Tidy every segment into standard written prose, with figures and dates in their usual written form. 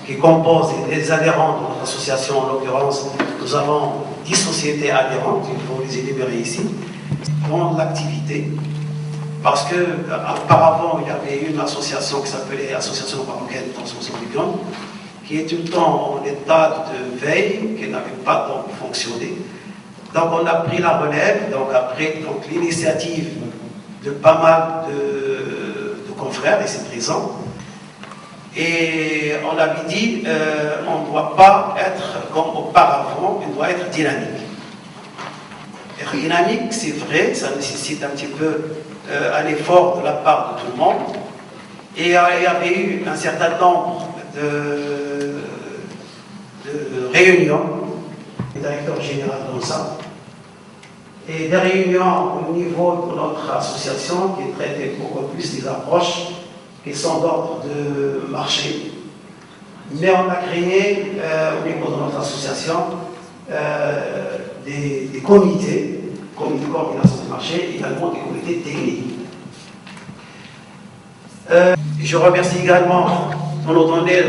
qui composent les adhérents de notre association. En l'occurrence, nous avons 10 sociétés adhérentes, il faut les énumérer ici, dans l'activité. Parce qu'auparavant, il y avait une association qui s'appelait Association marocaine de transformation du viande, qui est tout le temps en état de veille, qui n'avait pas donc fonctionné. Donc on a pris la relève, donc après l'initiative de pas mal de confrères, et c'est présent. Et on avait dit, on ne doit pas être comme auparavant, on doit être dynamique. Être dynamique, c'est vrai, ça nécessite un petit peu un effort de la part de tout le monde. Et il y avait eu un certain nombre de réunions, le directeur général comme ça, et des réunions au niveau de notre association qui traitaient beaucoup plus des approches qui sont d'ordre de marché. Mais on a créé au niveau de notre association des comités de coordination du marché, également des comités techniques. Je remercie également de nous donner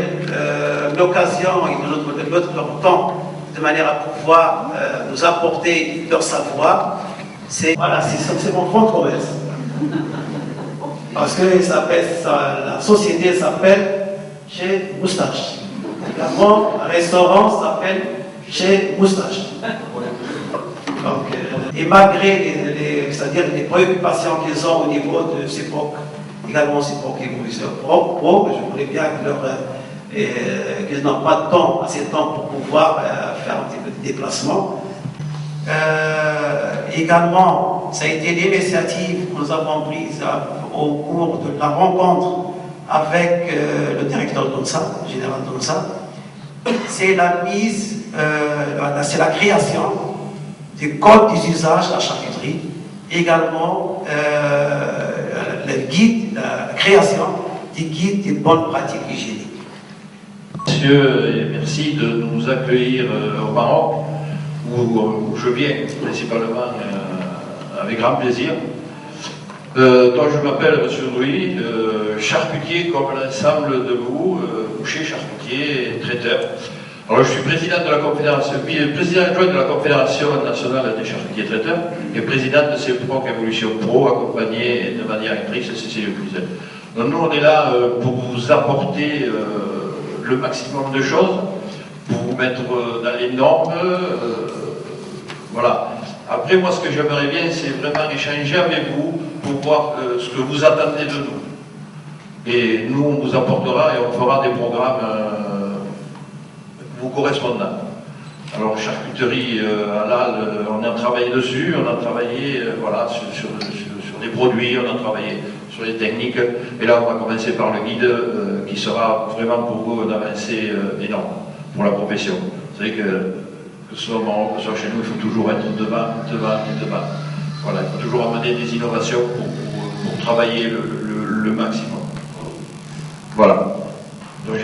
l'occasion et de nous donner leur temps de manière à pouvoir nous apporter leur savoir. Voilà, c'est mon fonds de commerce. Parce que la société s'appelle Chez Moustache. Mon restaurant s'appelle Chez Moustache. Donc, et malgré c'est-à-dire les préoccupations qu'ils ont au niveau de ces également ces évolutions pro, je voulais bien qu'ils n'ont pas de temps, assez de temps pour pouvoir faire un petit peu de déplacement. Également, ça a été l'initiative que nous avons prise au cours de la rencontre avec le directeur d'ONSA, le général d'ONSA. C'est c'est la création du code des usages de la charcuterie, également le guide, la création des guides des bonnes pratiques hygiéniques. Monsieur, merci de nous accueillir au Maroc, où je viens principalement avec grand plaisir. Donc je m'appelle Monsieur Louis, charcutier comme l'ensemble de vous, boucher, charcutier, traiteur. Alors je suis président de la confédération, président adjoint de la Confédération nationale des charcutiers traiteurs et président de CEPROC Evolution Pro, accompagné de ma directrice Cécile Cluzel. Donc nous on est là pour vous apporter le maximum de choses, pour vous mettre dans les normes, voilà. Après moi ce que j'aimerais bien c'est vraiment échanger avec vous pour voir ce que vous attendez de nous. Et nous on vous apportera et on fera des programmes vous correspondant. Alors charcuterie halal, on a travaillé dessus, on a travaillé voilà, sur des produits, on a travaillé sur les techniques, et là on va commencer par le guide qui sera vraiment pour vous une avancée énorme pour la profession. Vous savez que ce soit au Maroc, que ce soit chez nous, il faut toujours être devant. Voilà, il faut toujours amener des innovations pour travailler le maximum. Voilà. Donc,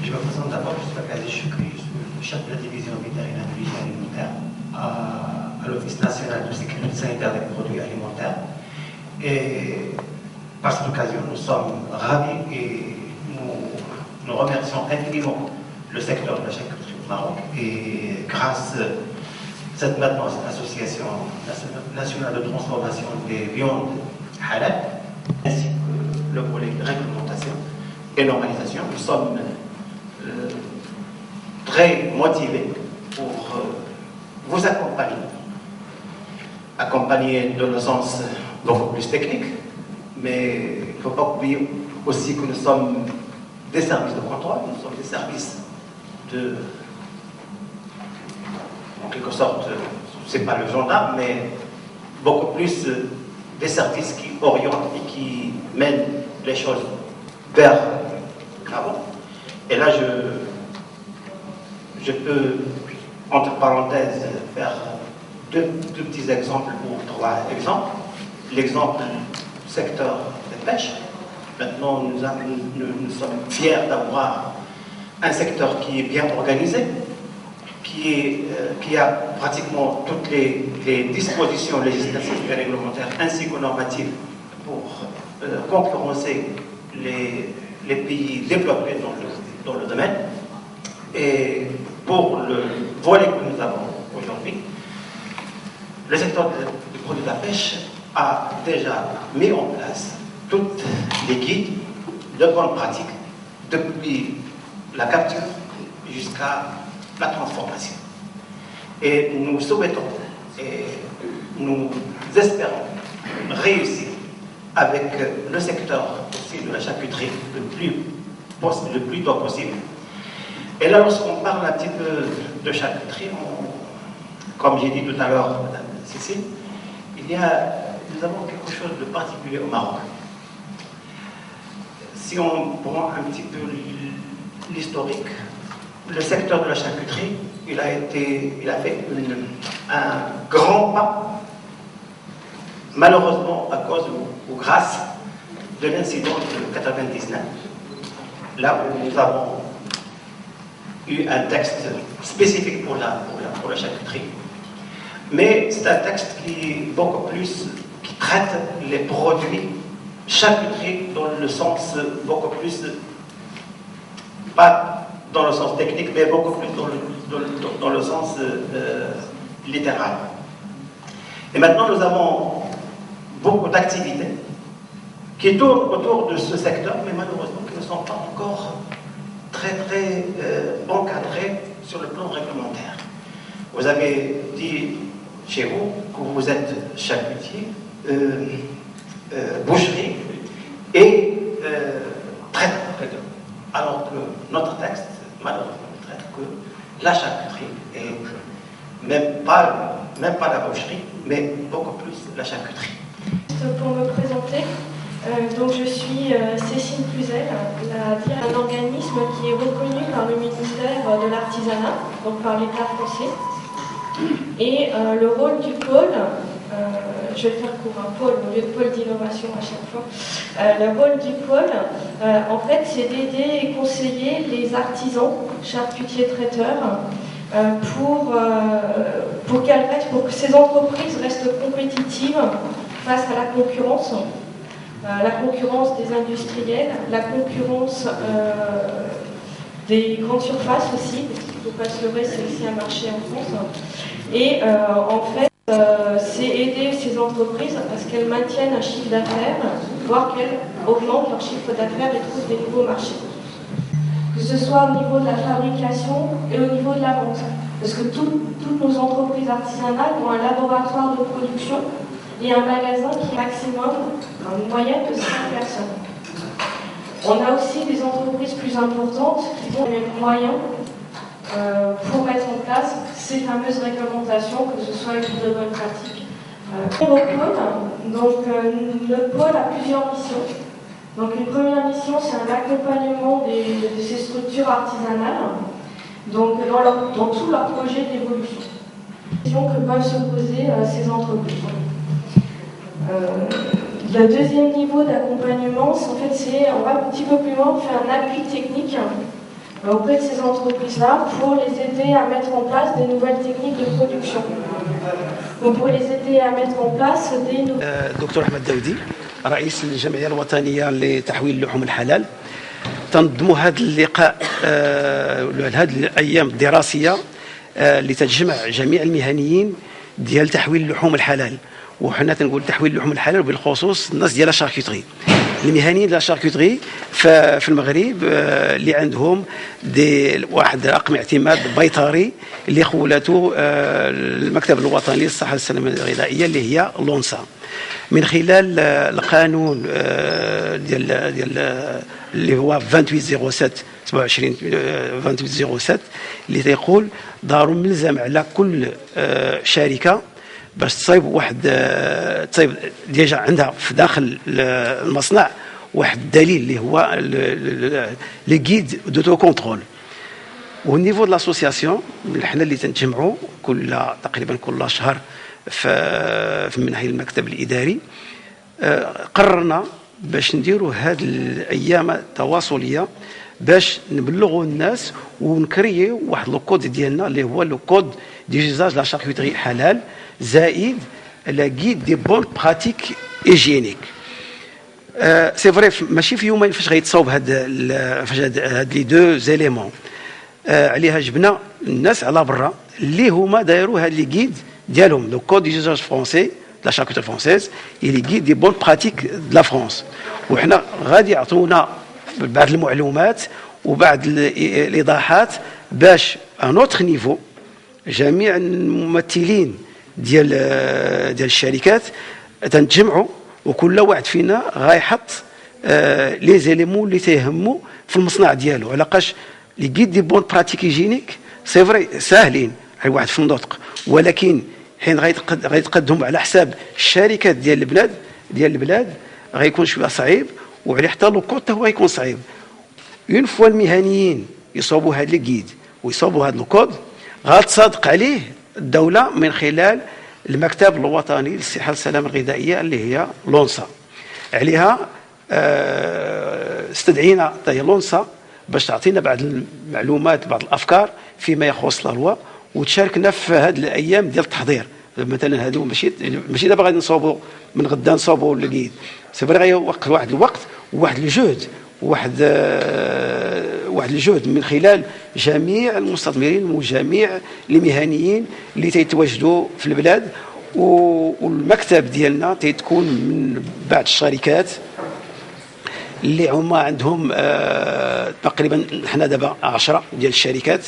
je me présente d'abord, je suis Kazi Choukri, je suis chef de la division vétérinaire de l'hygiène alimentaire à l'Office national de sécurité sanitaire des produits alimentaires. Et par cette occasion, nous sommes ravis et nous remercions infiniment le secteur de la charcuterie au Maroc. Et grâce à cette association nationale de transformation des viandes halal, ainsi que le volet de réglementation et normalisation, nous sommes très motivés pour vous accompagner dans le sens beaucoup plus technique, mais il ne faut pas oublier aussi que nous sommes des services de contrôle, nous sommes des services en quelque sorte, c'est pas le gendarme, mais beaucoup plus des services qui orientent et qui mènent les choses vers l'avant. Et là, je peux, entre parenthèses, faire deux petits exemples ou trois exemples. L'exemple du secteur de pêche. Maintenant, nous sommes fiers d'avoir un secteur qui est bien organisé, qui a pratiquement toutes les dispositions législatives et réglementaires ainsi que normatives pour concurrencer les pays développés dans le domaine. Et pour le volet que nous avons aujourd'hui, le secteur du produit de la pêche a déjà mis en place toutes les guides de bonnes pratiques depuis la capture jusqu'à la transformation. Et nous souhaitons et nous espérons réussir avec le secteur aussi de la charcuterie le plus tôt possible. Et là, lorsqu'on parle un petit peu de charcuterie, comme j'ai dit tout à l'heure, Madame Cécile, nous avons quelque chose de particulier au Maroc. Si on prend un petit peu l'historique, le secteur de la charcuterie, il a fait un grand pas, malheureusement à cause ou grâce de l'incident de 99, là où nous avons eu un texte spécifique pour la charcuterie. Mais c'est un texte qui traite les produits charcuterie dans le sens beaucoup plus, pas dans le sens technique, mais beaucoup plus dans le sens littéral. Et maintenant, nous avons beaucoup d'activités qui tournent autour de ce secteur, mais malheureusement qui ne sont pas encore très encadrées sur le plan réglementaire. Vous avez dit chez vous que vous êtes charcutier, boucherie et traiteur. Alors que notre texte, malheureusement, ne traite que la charcuterie et même pas la boucherie, mais beaucoup plus la charcuterie. Pour me présenter, donc je suis Cécile Cluzel, un organisme qui est reconnu par le ministère de l'Artisanat, donc par l'État français. Et le rôle du pôle, je vais faire court, un pôle au lieu de pôle d'innovation à chaque fois. Le rôle du pôle, en fait, c'est d'aider et conseiller les artisans, charcutiers, traiteurs, pour que ces entreprises restent compétitives face à la concurrence des industriels, la concurrence des grandes surfaces aussi, parce qu'il ne faut pas se leurrer, c'est aussi un marché en France. Et en fait, c'est aider ces entreprises à ce qu'elles maintiennent un chiffre d'affaires, voire qu'elles augmentent leur chiffre d'affaires et trouvent des nouveaux marchés. Que ce soit au niveau de la fabrication et au niveau de la vente. Parce que toutes nos entreprises artisanales ont un laboratoire de production et un magasin qui est maximum, une moyenne de 5 personnes. On a aussi des entreprises plus importantes qui ont les moyens pour mettre en place ces fameuses réglementations, que ce soit une de bonne pratique. Le pôle a plusieurs missions. Donc une première mission, c'est un accompagnement de ces structures artisanales, donc dans tous leurs projets d'évolution. Que peuvent se poser ces entreprises. Le deuxième niveau d'accompagnement, on va un petit peu plus loin, on fait un appui technique auprès de ces entreprises-là pour les aider à mettre en place des nouvelles techniques de production. Donc pour les aider à mettre en place des nouvelles... دكتور أحمد داودي رئيس الجمعية الوطنية لتحويل اللحوم الحلال. تنظم هذا اللقاء هذه الأيام الدراسية اللي تجمع جميع المهنيين ديال تحويل اللحوم الحلال. وحنا تنقول تحويل اللحوم الحلال وبالخصوص الناس ديال الشاركوتري. المهنيين ديال الشاركوتري في المغرب اللي عندهم واحد رقم اعتماد بيطري اللي خولته المكتب الوطني للصحه والسلامه الغذائيه اللي هي لونسا، من خلال القانون ديال اللي هو 2807 2807 اللي تيقول ضروري ملزم على كل شركه باش تصايب تصايب ديجا عندها في داخل المصنع واحد الدليل اللي هو لي غيد دوتو كونترول. والنيفو دو لاسوسياسيون حنا اللي تنجمعوا تقريبا كل شهر في منحي المكتب الاداري قررنا باش نديروا هذه الايام التواصليه باش نبلغوا الناس ونكريو واحد لو كود ديالنا اللي هو لو كود ديجيزاج لا شاركوتري حلال زائد لا غيد دي بون براتيك هيجينيك. سي فري ماشي في يومين فاش غيتصاوب هاد لي دو زيليمون عليها جبنا الناس على برا اللي هما دايروا هاد لي غيد ديالهم لو كود دي جوزاج فرونسي لا شاركوتري فرونسيز اي لي غيد دي بون براتيك د لا فرونس وحنا غادي يعطونا بعض المعلومات وبعض الايضاحات باش ان اوتر نيفو جميع الممثلين ديال الشركات تنجمعوا وكل واحد فينا غايحط لي زيليمون اللي تيهموا في المصنع ديالو علاقاش لي غيد دي بون براتيك هيجينيك سي فري ساهلين على واحد في النطق ولكن حين غيتقدموا على حساب الشركات ديال البلاد غيكون شويه صعيب وعليه حتى لو كود هو غيكون صعيب اون فوا المهنيين يصوبوا هاد لي غيد ويصوبوا هاد الكود غتصادق عليه الدوله من خلال المكتب الوطني للصحه والسلامه الغذائيه اللي هي لونسا عليها استدعينا لونسا باش تعطينا بعض المعلومات بعض الافكار فيما يخص لا وتشاركنا في هذه الايام ديال التحضير مثلا هادو ماشي دابا غادي نصوبوا من غدا نصوبوا الكيد سي فري غيوقت واحد الوقت وواحد الجهد واحد الجهد من خلال جميع المستثمرين وجميع المهنيين اللي تيتواجدوا في البلاد والمكتب ديالنا تيتكون من بعض الشركات اللي هما عندهم تقريبا حنا دابا 10 ديال الشركات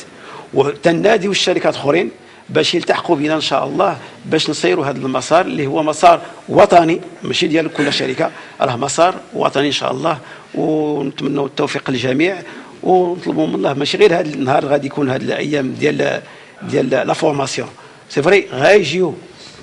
وتناديو الشركات اخرين باش يلتحقوا بنا ان شاء الله باش نسيروا هذا المسار اللي هو مسار وطني ماشي ديال كل شركه راه مسار وطني ان شاء الله ونتمنوا التوفيق للجميع ونطلبوا من الله ماشي غير هذا النهار غادي يكون هذه الايام ديال لا فورماسيون سي فري غايجيو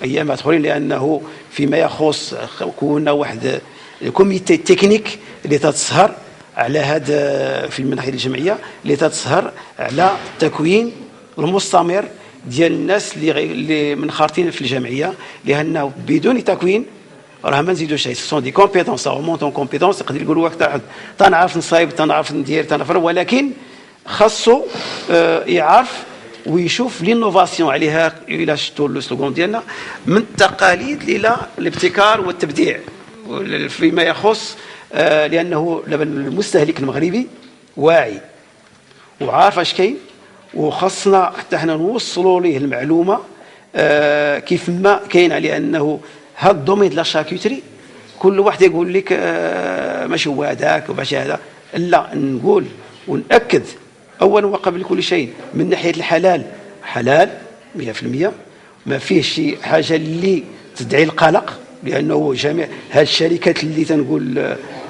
ايامات اخرين لانه فيما يخص كنا واحد الكوميتي تكنيك اللي تتسهر على هذا في المناحيه الجمعيه اللي تتسهر على التكوين المستمر ديال الناس اللي منخرطين في الجمعيه لانه بدون تكوين راه ما نزيدو شيء سون دي كومبيتونس مونطون كومبيتونس يقدر يقول واحد تنعرف نصايب تنعرف ندير تنعرف ولكن خاصو يعرف ويشوف لينوفاسيون عليها الى شفتوا السلوغون ديالنا من التقاليد الى الابتكار والتبديع فيما يخص لانه المستهلك المغربي واعي وعارف اش كاين وخاصنا حتى حنا نوصلوا ليه المعلومه كيف ما كاين على انه هذا الدومين ديال الشاكوتري كل واحد يقول لك ماشي هو هذاك وماشي هذا لا نقول ونأكد اولا وقبل كل شيء من ناحيه الحلال حلال 100% ما فيه شي حاجه اللي تدعي القلق لانه جميع هذه الشركات اللي تنقول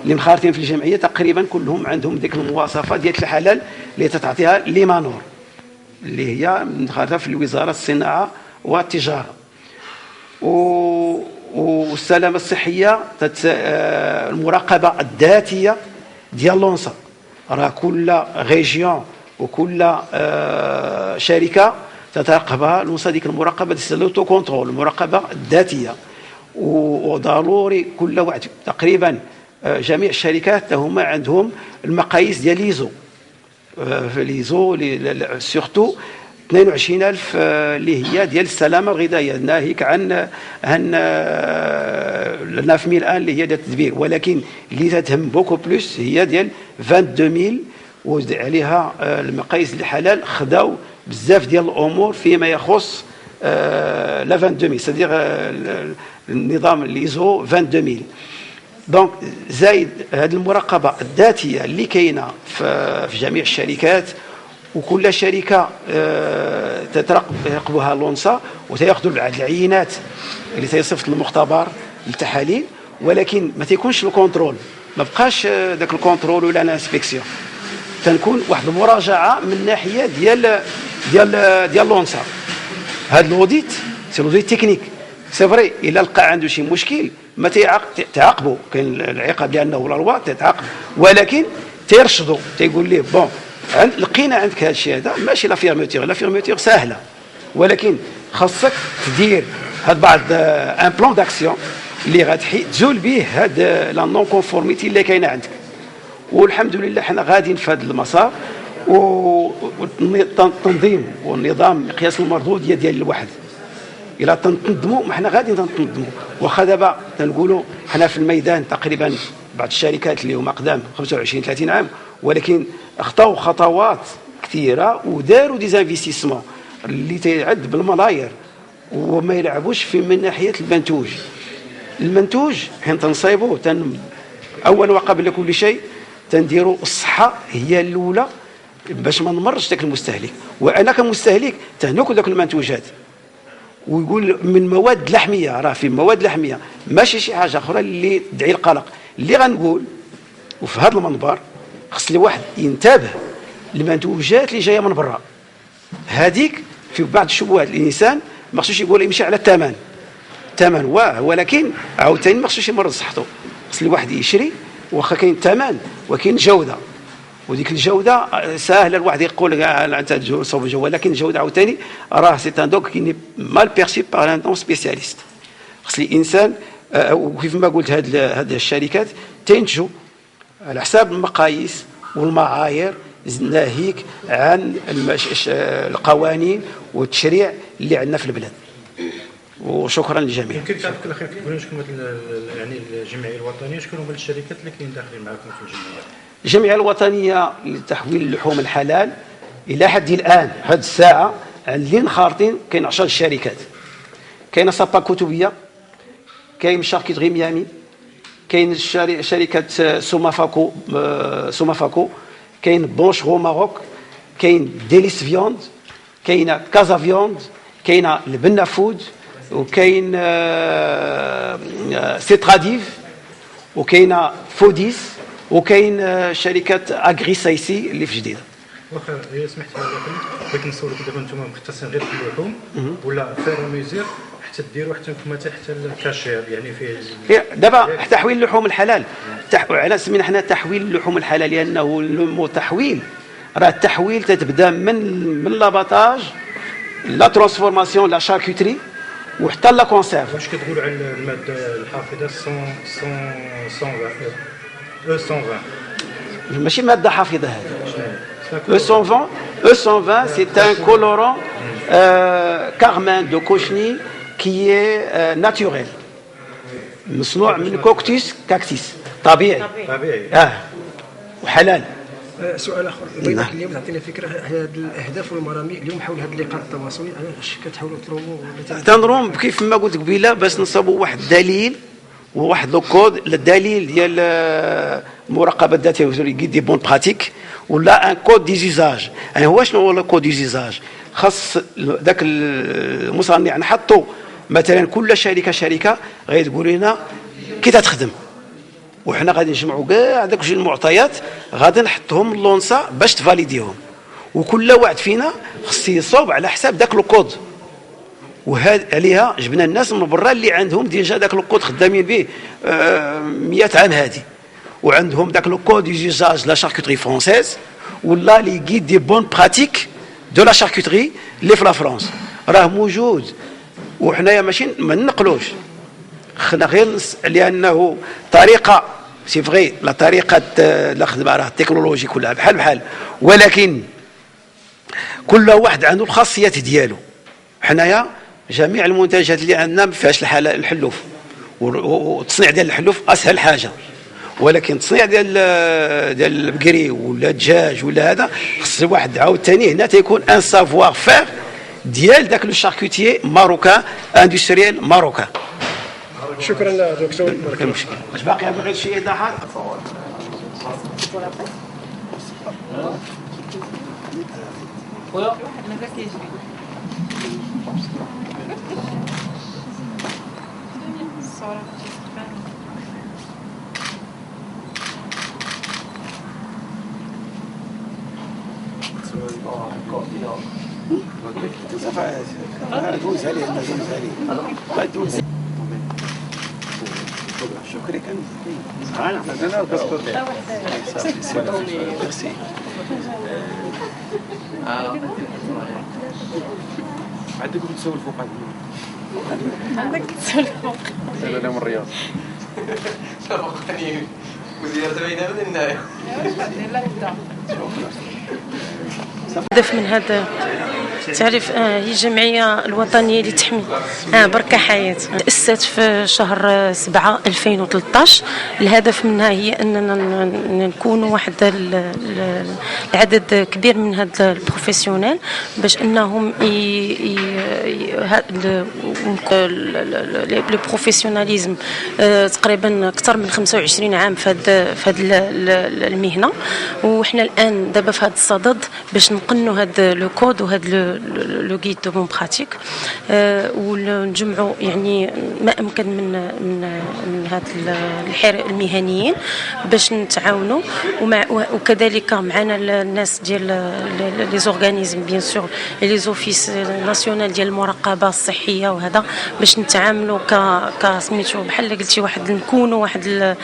اللي مخارطين في الجمعيه تقريبا كلهم عندهم ديك المواصفات ديال الحلال اللي تتعطيها ليمانور اللي هي مخارطه في الوزاره الصناعه والتجاره والسلامه الصحيه المراقبه الذاتيه ديال لونسا راه كل ريجيون وكل شركه تتراقبها لونسا ديك المراقبه ديال لوتو كونترول المراقبه الذاتيه وضروري كل واحد تقريبا جميع الشركات هما عندهم المقاييس ديال ليزو في ليزو سورتو 22,000 اللي هي ديال السلامه الغذائيه ناهيك عن 9,000 الان اللي هي ديال التدبير ولكن اللي تهم بوكو بلوس هي ديال 22,000 وعليها المقاييس الحلال خداو بزاف ديال الامور فيما يخص لا 22,000 سادير النظام ليزو 22,000 دونك زايد هذه المراقبه الذاتيه اللي كاينه في جميع الشركات وكل شركه تراقبها لونسا وتاخذوا العينات اللي تيصيفط للمختبر للتحاليل ولكن ما تيكونش الكونترول ما بقاش ذاك الكونترول ولا الانسبكسيون تنكون واحد المراجعه من ناحيه ديال لونسا هذا الاوديت سي لوديت تكنيك سي فري الا لقى عنده شي مشكل ما تعاقبوا كاين العقاب لانه لا لوا تتعاقب ولكن تيرشدوا تيقول ليه بون لقينا عندك هذا الشيء هذا ماشي لا فيرميتور سهله ولكن خاصك تدير هاد بعض ان بلان داكسيون اللي غادي تزول به هاد لا نون كونفورميتي اللي كاينه عندك والحمد لله حنا غاديين في هذا المسار والتنظيم والنظام مقياس المردود ديال الواحد الى تنظموا ما حنا غاديين تنظموا واخا دابا تنقولوا حنا في الميدان تقريبا بعض الشركات اللي هما اقدام 25 30 عام، ولكن خطاو خطوات كثيره وداروا ديزانفيستيسمون اللي تيعد بالملايير وما يلعبوش في من ناحيه المنتوج حين تنصيبوا اول وقبل كل شيء تنديروا الصحه هي الاولى باش ما نمرش ذاك المستهلك. وانا كمستهلك تناكل ذاك المنتوجات ويقول من مواد لحميه، راه في مواد لحميه ماشي شي حاجه اخرى اللي تدعي القلق. اللي غنقول وفي هذا المنبر خص الواحد ينتبه للمنتوجات اللي جايه من برا. هذيك في بعض الشبهات الانسان ما خصوش يقول يمشي على الثمن واه، ولكن عاوتاني ما خصوش يمرض صحته. خص الواحد يشري واخا كاين الثمن وكاين جوده، وديك الجوده ساهله الواحد يقول انت صوب جو، ولكن الجوده عاوتاني راه سي ان دوك كي ني مال بيرسي بار ان نون سبيسياليست. خص الانسان وكيف ما قلت هاد الشركات تنتجوا على حساب المقاييس والمعايير ناهيك عن القوانين والتشريع اللي عندنا في البلاد. وشكرا للجميع. يمكن تعرف في الاخير تقولوا شكون يعني الجمعيه الوطنيه، شكون هما الشركات اللي كاين داخلين معكم في الجمعيه؟ الجمعيه الوطنيه لتحويل اللحوم الحلال الى حد الان هذه الساعه اللي خارطين كاين 10 شركات. كاين صفا كتبيه، كاين شاركيتري ميامي، كاين شركه سومافاكو، كاين بونشغو ماروك، كاين ديليس فيوند، كاين كازا فيوند، كاين البنا فود، وكاين سيتراديف، وكاين فوديس، وكاين شركه اغري سايسي اللي في جديده. واخا هي سمحت لي بغيت نسولك دابا نتوما مختصين غير في اللحوم ولا فير ميزير حتى ديروا حتى الكاشير يعني فيه دابا تحويل اللحوم الحلال على سمينا حنا تحويل اللحوم الحلال لانه التحويل راه التحويل تتبدا من لاباطاج لا ترانسفورماسيون لا شاركوتري وحتى لا كونسيرف. واش كتقولوا على الماده الحافظه 120 ماشي ماده حافظه هذه E120 c'est un colorant carmin de cochenille qui est naturel مصنوع من كاكتيس طبيعي وحلال. سؤال اخر بغيتك اليوم تعطينا فكره هذه الاهداف والمرامي اليوم حول هذا اللقاء التواصلي علاش كتحاولوا تنروم كيف ما قلت قبيله باش نصاوبوا واحد الدليل وواحد لو كود الدليل ديال المراقبه الذاتيه دي بون براتيك ولا ان كود ديزيزاج. يعني هو شنو هو الكود ديزيزاج؟ خاص ذاك المصنع نحطوا مثلا كل شركه غادي تقول لنا كي تخدم، وحنا غادي نجمعوا كاع داك جوج المعطيات غادي نحطهم لونسا باش تفاليديهم، وكل واحد فينا خص يصوب على حساب ذاك الكود. وهذا عليها جبنا الناس من برا اللي عندهم ديجا ذاك الكود خدامين به 100 عام هذه، وعندهم ذاك الكود ديزاج لا شاركوتري فرونسيز ولا لي غيد دي بون براتيك دو لا شاركوتري اللي في لا فرنسا راه موجود. وحنايا ماشي ما ننقلوش، خلينا غير لانه طريقه سي فغي لا طريقه الخدمه راه التكنولوجي كلها بحال ولكن كل واحد عنده الخاصيات ديالو. حنايا جميع المنتجات اللي عندنا ما فيهاش الحلوف، والتصنيع ديال الحلوف اسهل حاجه، ولكن التصنيع ديال البقري ولا الدجاج ولا هذا خص واحد عاوتاني هنا تيكون ان سافوار فير ديال داك لو شاركوتيي ماروكان اندستريال ماروكان. شكرا دكتور. واش باقي بغيت شي ايضاحات؟ شكرا عندك تسول فوق عندك تسول فوق انا من الرياض مدير تبعنا من هنايا الهدف من هذا تعرف هي الجمعية الوطنية لتحمي بركة حياة تأسست في شهر 7/2013. الهدف منها هي أننا نكونوا واحد العدد كبير من هاد البروفيسيونيل باش أنهم لو بروفيسيوناليزم تقريبا أكثر من 25 عام في هاد المهنة، وإحنا الآن دابا في هاد الصدد باش نقنوا هاد لو كود وهاد لو غيد دو بون براتيك، ونجمعوا يعني ما امكن من هاد المهنيين باش نتعاونوا، وكذلك معنا الناس ديال لي زورغانيزم بيان سور لي زوفيس ناسيونال ديال المراقبه الصحيه، وهذا باش نتعاملوا سميتو بحال قلتي واحد نكونوا واحد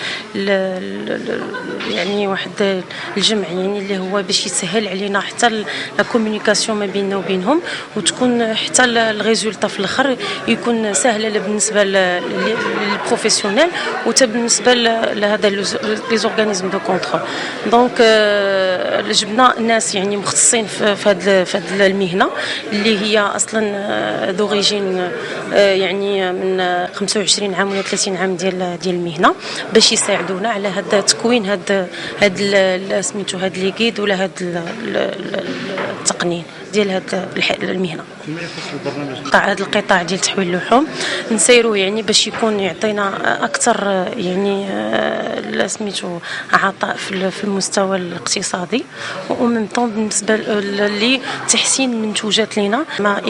يعني واحد الجمع يعني اللي هو باش يسهل علينا حتى لا كومونيكاسيون ما بيننا وبينهم، وتكون حتى الريزولتا في الاخر يكون سهل بالنسبه للبروفيسيونيل وحتى بالنسبه لهذا لي زورغانيزم دو كونترول. دونك جبنا ناس يعني مختصين في هذه المهنه اللي هي اصلا دوريجين يعني من 25 عام ولا 30 عام ديال المهنه باش يساعدونا على هذا تكوين هذا سميتو هذا لي كيد ولا هذا التقنين ديال هذه المهنه. هذا القطاع ديال تحويل اللحوم نسيروا يعني باش يكون يعطينا اكثر يعني سميتو عطاء في المستوى الاقتصادي، ومن طون بالنسبه لتحسين المنتوجات لينا ما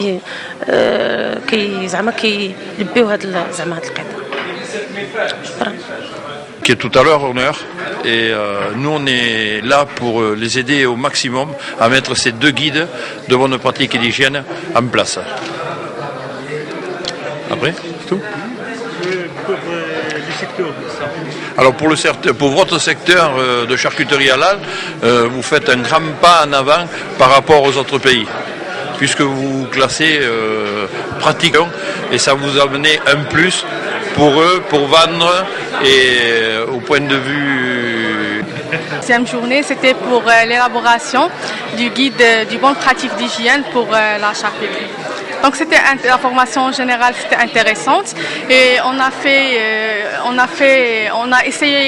زعما كيلبيو هذا زعما هذا القطاع. شكرا. Qui est tout à leur honneur et nous on est là pour les aider au maximum à mettre ces 2 guides de bonne pratique et d'hygiène en place. Après, c'est tout. Alors pour votre secteur de charcuterie halal, vous faites un grand pas en avant par rapport aux autres pays, puisque vous vous classez pratiquement et ça vous a amené un plus pour eux, pour vendre et au point de vue. La deuxième journée, c'était pour l'élaboration du guide du bonne pratique d'hygiène pour la charcuterie. Donc c'était la formation générale, c'était intéressante et on a essayé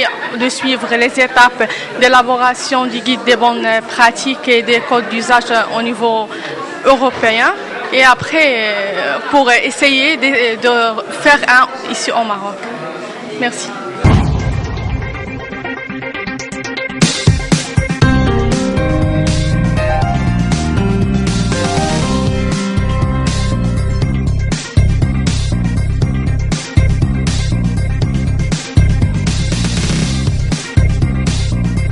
de suivre les étapes d'élaboration du guide des bonnes pratiques et des codes d'usage au niveau européen. Et après, pour essayer de faire un ici au Maroc. Merci.